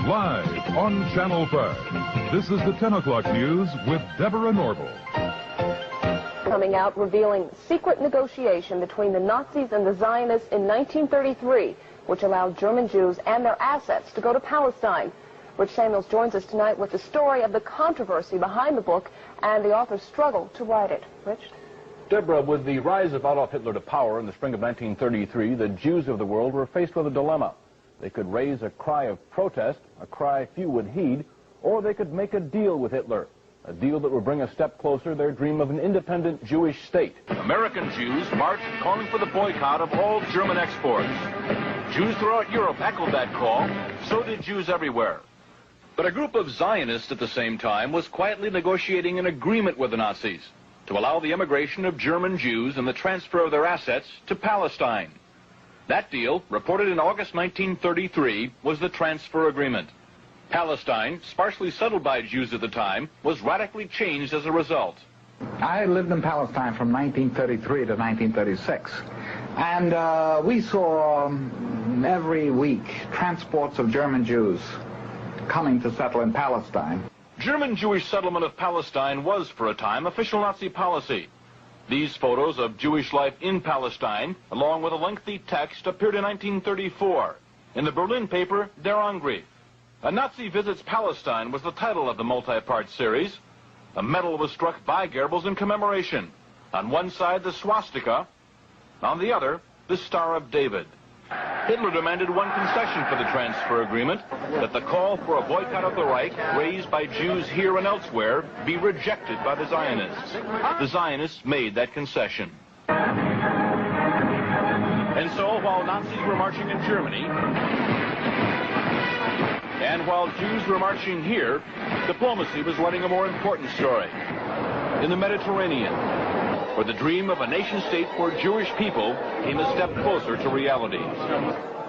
Live on Channel 5, this is the 10 o'clock news with Deborah Norville. Coming out revealing secret negotiation between the Nazis and the Zionists in 1933, which allowed German Jews and their assets to go to Palestine. Rich Samuels joins us tonight with the story of the controversy behind the book and the author's struggle to write it. Rich? Deborah, with the rise of Adolf Hitler to power in the spring of 1933, the Jews of the world were faced with a dilemma. They could raise a cry of protest, a cry few would heed, or they could make a deal with Hitler, a deal that would bring a step closer their dream of an independent Jewish state. American Jews marched calling for the boycott of all German exports. Jews throughout Europe echoed that call, so did Jews everywhere. But a group of Zionists at the same time was quietly negotiating an agreement with the Nazis to allow the immigration of German Jews and the transfer of their assets to Palestine. That deal, reported in August 1933, was the transfer agreement. Palestine, sparsely settled by Jews at the time, was radically changed as a result. I lived in Palestine from 1933 to 1936, and we saw every week transports of German Jews coming to settle in Palestine. German Jewish settlement of Palestine was, for a time, official Nazi policy. These photos of Jewish life in Palestine, along with a lengthy text, appeared in 1934 in the Berlin paper Der Angriff. A Nazi Visits Palestine was the title of the multi-part series. A medal was struck by Goebbels in commemoration. On one side, the swastika. On the other, the Star of David. Hitler demanded one concession for the transfer agreement, that the call for a boycott of the Reich, raised by Jews here and elsewhere, be rejected by the Zionists. The Zionists made that concession. And so, while Nazis were marching in Germany, and while Jews were marching here, diplomacy was writing a more important story. In the Mediterranean, where the dream of a nation-state for Jewish people came a step closer to reality.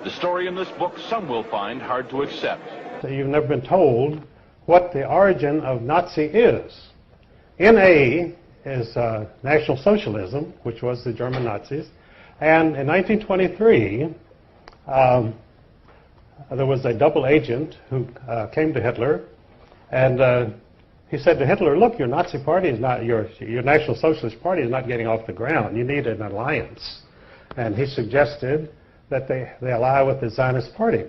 The story in this book some will find hard to accept. You've never been told what the origin of Nazi is. NA is National Socialism, which was the German Nazis, and in 1923 there was a double agent who came to Hitler, and he said to Hitler, look, your Nazi party is not, your National Socialist Party is not getting off the ground. You need an alliance. And he suggested that they ally with the Zionist Party.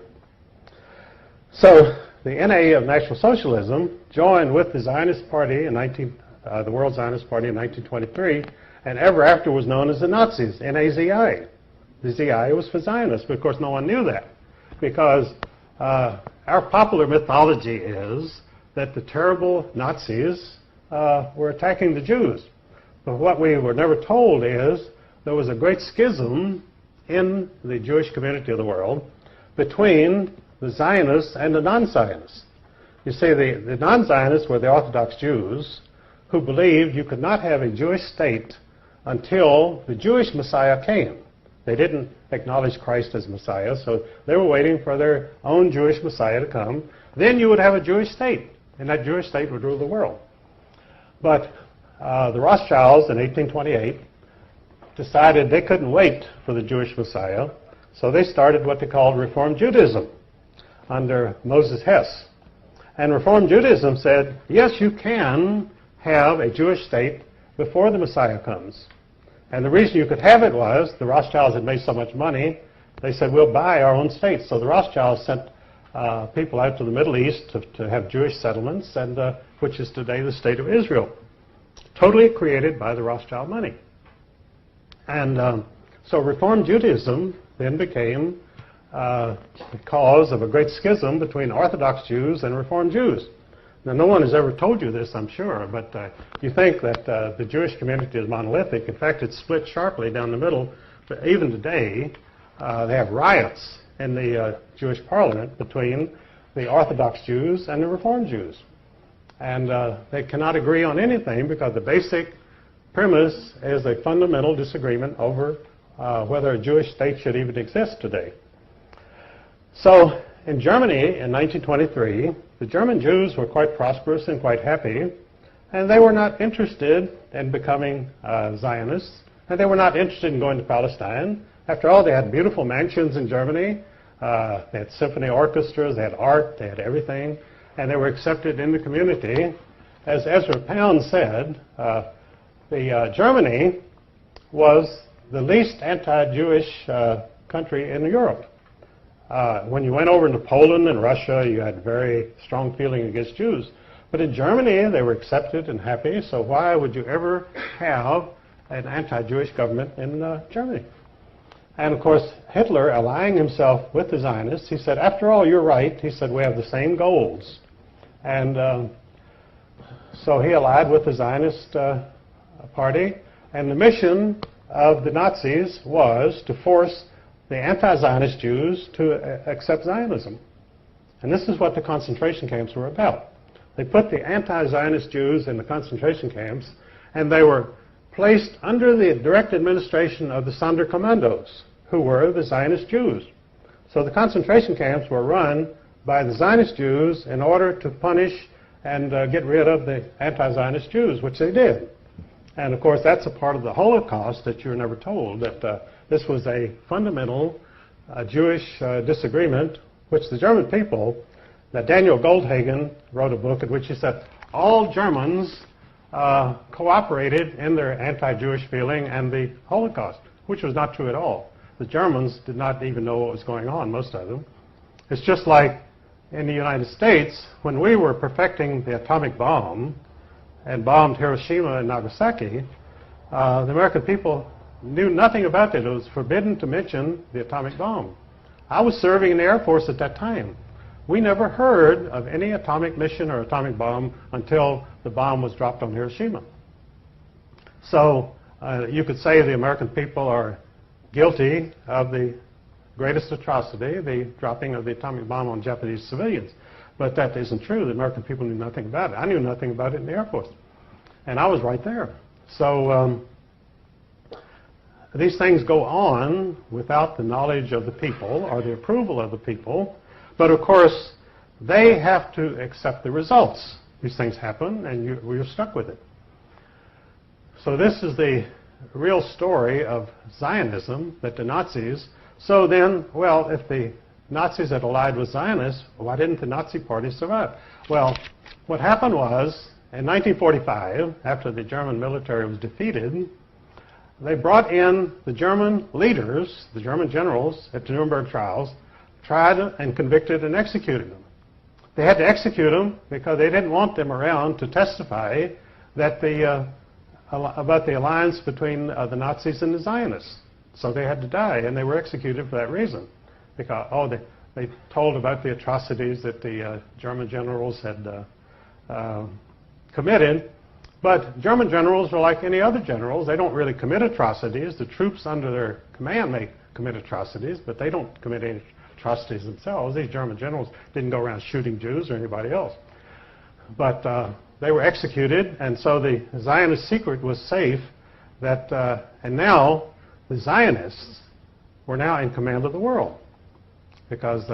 So the NA of National Socialism joined with the Zionist Party in the World Zionist Party in 1923, and ever after was known as the Nazis, NAZI. The ZI was for Zionists, but of course no one knew that, because our popular mythology is that the terrible Nazis were attacking the Jews. But what we were never told is there was a great schism in the Jewish community of the world between the Zionists and the non-Zionists. You see, the non-Zionists were the Orthodox Jews who believed you could not have a Jewish state until the Jewish Messiah came. They didn't acknowledge Christ as Messiah, so they were waiting for their own Jewish Messiah to come. Then you would have a Jewish state, and that Jewish state would rule the world. But the Rothschilds in 1828 decided they couldn't wait for the Jewish Messiah, so they started what they called Reform Judaism under Moses Hess. And Reform Judaism said, yes, you can have a Jewish state before the Messiah comes. And the reason you could have it was the Rothschilds had made so much money, they said, we'll buy our own state. So the Rothschilds sent people out to the Middle East to have Jewish settlements, and which is today the State of Israel, totally created by the Rothschild money. And so Reform Judaism then became the cause of a great schism between Orthodox Jews and Reform Jews. Now, no one has ever told you this, I'm sure, but you think that the Jewish community is monolithic. In fact, it's split sharply down the middle. But even today, they have riots in the Jewish parliament between the Orthodox Jews and the Reform Jews. And they cannot agree on anything because the basic premise is a fundamental disagreement over whether a Jewish state should even exist today. So in Germany in 1923, the German Jews were quite prosperous and quite happy, and they were not interested in becoming Zionists, and they were not interested in going to Palestine. After all, they had beautiful mansions in Germany. They had symphony orchestras, they had art, they had everything, and they were accepted in the community. As Ezra Pound said, Germany was the least anti-Jewish country in Europe. When you went over into Poland and Russia, you had very strong feeling against Jews. But in Germany, they were accepted and happy, so why would you ever have an anti-Jewish government in Germany? And of course, Hitler, allying himself with the Zionists, he said, after all, you're right. He said, we have the same goals. And so he allied with the Zionist party, and the mission of the Nazis was to force the anti-Zionist Jews to accept Zionism. And this is what the concentration camps were about. They put the anti-Zionist Jews in the concentration camps, and they were placed under the direct administration of the Sonderkommandos, who were the Zionist Jews. So the concentration camps were run by the Zionist Jews in order to punish and get rid of the anti-Zionist Jews, which they did. And of course, that's a part of the Holocaust that you were never told, that this was a fundamental Jewish disagreement, which the German people, that Daniel Goldhagen wrote a book in which he said all Germans cooperated in their anti-Jewish feeling and the Holocaust, which was not true at all. The Germans did not even know what was going on, most of them. It's just like in the United States, when we were perfecting the atomic bomb and bombed Hiroshima and Nagasaki, the American people knew nothing about it. It was forbidden to mention the atomic bomb. I was serving in the Air Force at that time. We never heard of any atomic mission or atomic bomb until the bomb was dropped on Hiroshima. So you could say the American people are guilty of the greatest atrocity, the dropping of the atomic bomb on Japanese civilians. But that isn't true. The American people knew nothing about it. I knew nothing about it in the Air Force. And I was right there. So these things go on without the knowledge of the people or the approval of the people. But of course, they have to accept the results. These things happen, and you're stuck with it. So this is the real story of Zionism, that the Nazis. So then, well, if the Nazis had allied with Zionists, why didn't the Nazi party survive? Well, what happened was, in 1945, after the German military was defeated, they brought in the German leaders, the German generals, at the Nuremberg trials, tried and convicted and executed them. They had to execute them because they didn't want them around to testify that about the alliance between the Nazis and the Zionists. So they had to die, and they were executed for that reason. Because, they told about the atrocities that the German generals had committed. But German generals are like any other generals. They don't really commit atrocities. The troops under their command may commit atrocities, but they don't commit any atrocities themselves. These German generals didn't go around shooting Jews or anybody else. But they were executed, and so the Zionist secret was safe. And now the Zionists were now in command of the world because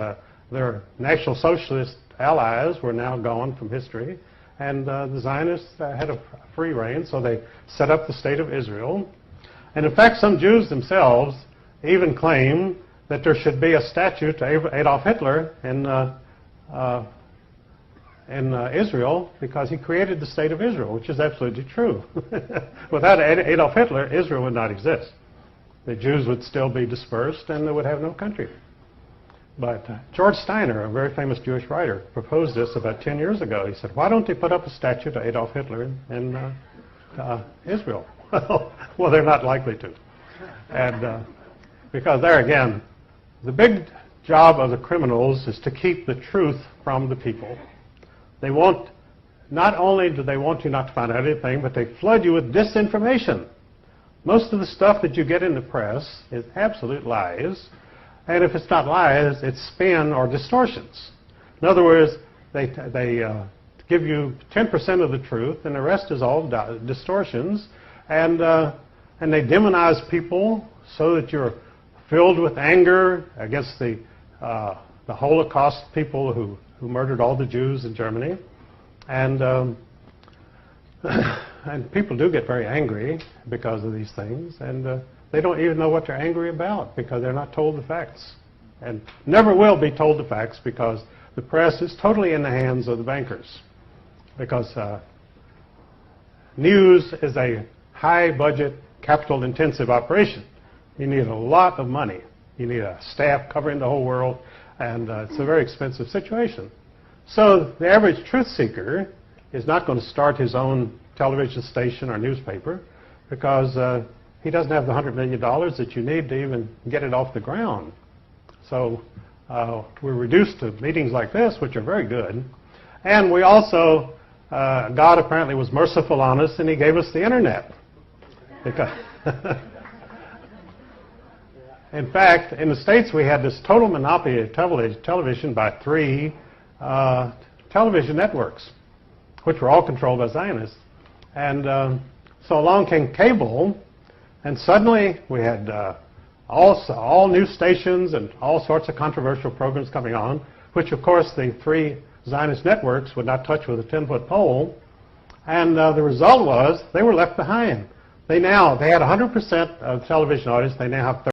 their National Socialist allies were now gone from history, and the Zionists had a free reign, so they set up the State of Israel. And in fact, some Jews themselves even claim that there should be a statue to Adolf Hitler in Israel because he created the State of Israel, which is absolutely true. Without Adolf Hitler, Israel would not exist. The Jews would still be dispersed and they would have no country. But George Steiner, a very famous Jewish writer, proposed this about 10 years ago. He said, why don't they put up a statue to Adolf Hitler in Israel? Well, they're not likely to. And because there again, the big job of the criminals is to keep the truth from the people. They want, not only do they want you not to find out anything, but they flood you with disinformation. Most of the stuff that you get in the press is absolute lies. And if it's not lies, it's spin or distortions. In other words, they give you 10% of the truth, and the rest is all distortions. And they demonize people so that you're filled with anger against the Holocaust people who murdered all the Jews in Germany. And people do get very angry because of these things. And they don't even know what they're angry about because they're not told the facts. and never will be told the facts, because the press is totally in the hands of the bankers. Because news is a high-budget, capital-intensive operation. You need a lot of money. You need a staff covering the whole world, and it's a very expensive situation. So the average truth seeker is not going to start his own television station or newspaper, because he doesn't have the $100 million that you need to even get it off the ground. So we're reduced to meetings like this, which are very good. And we also, God apparently was merciful on us, and he gave us the internet. Because in fact, in the States, we had this total monopoly of television by 3 television networks, which were all controlled by Zionists. And so along came cable, and suddenly we had all new stations and all sorts of controversial programs coming on, which, of course, the 3 Zionist networks would not touch with a 10-foot pole. And the result was they were left behind. They had 100% of the television audience. They now have